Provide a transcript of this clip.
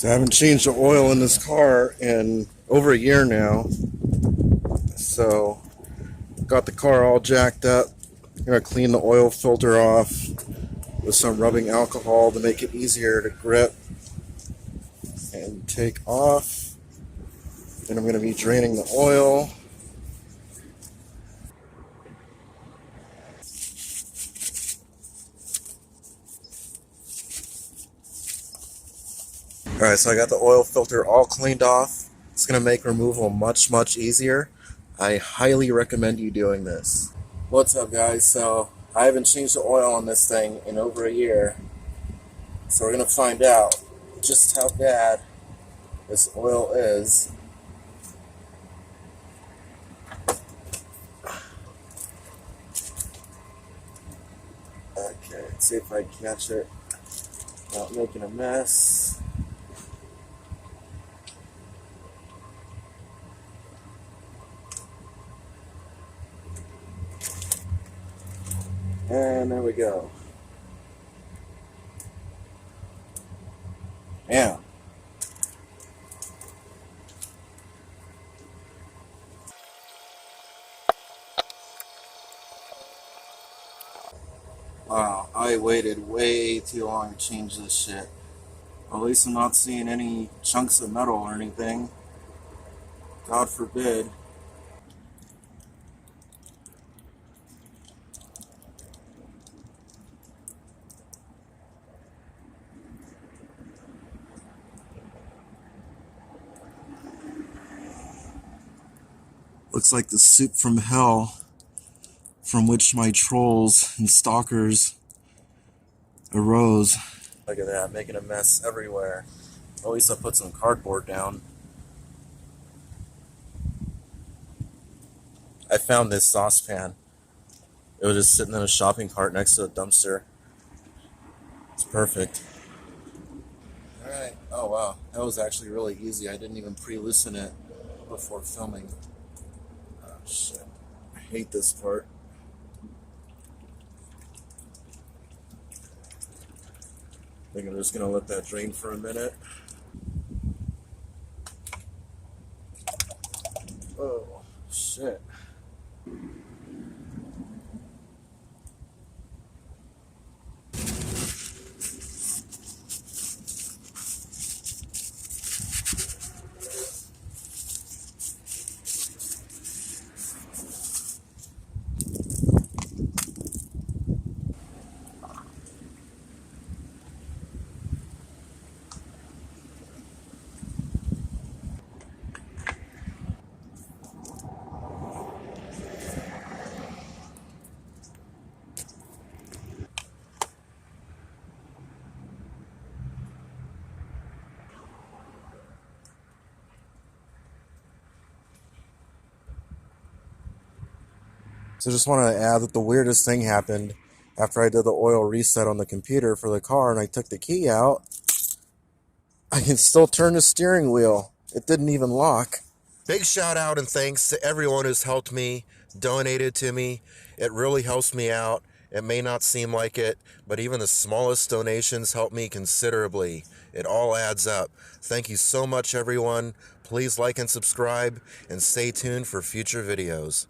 So I haven't changed the oil in this car in over a year now. So got the car all jacked up. I'm gonna clean the oil filter off with some rubbing alcohol to make it easier to grip and take off. Then I'm gonna be draining the oil. Alright, so I got the oil filter all cleaned off. It's going to make removal much easier. I highly recommend you doing this. What's up, guys? So I haven't changed the oil on this thing in over a year. So we're going to find out just how bad this oil is. Okay, let's see if I can catch it without making a mess. And there we go. Yeah. Wow, I waited way too long to change this shit. At least I'm not seeing any chunks of metal or anything. God forbid. Looks like the soup from hell from which my trolls and stalkers arose. Look at that, making a mess everywhere. At least I put some cardboard down. I found this saucepan. It was just sitting in a shopping cart next to a dumpster. It's perfect. Alright, oh wow, that was actually really easy. I didn't even pre-loosen it before filming. Oh shit, I hate this part. I think I'm just gonna let that drain for a minute. Oh shit. So just want to add that the weirdest thing happened after I did the oil reset on the computer for the car and I took the key out. I can still turn the steering wheel. It didn't even lock. Big shout out and thanks to everyone who's helped me, donated to me. It really helps me out. It may not seem like it, but even the smallest donations help me considerably. It all adds up. Thank you so much, everyone. Please like and subscribe and stay tuned for future videos.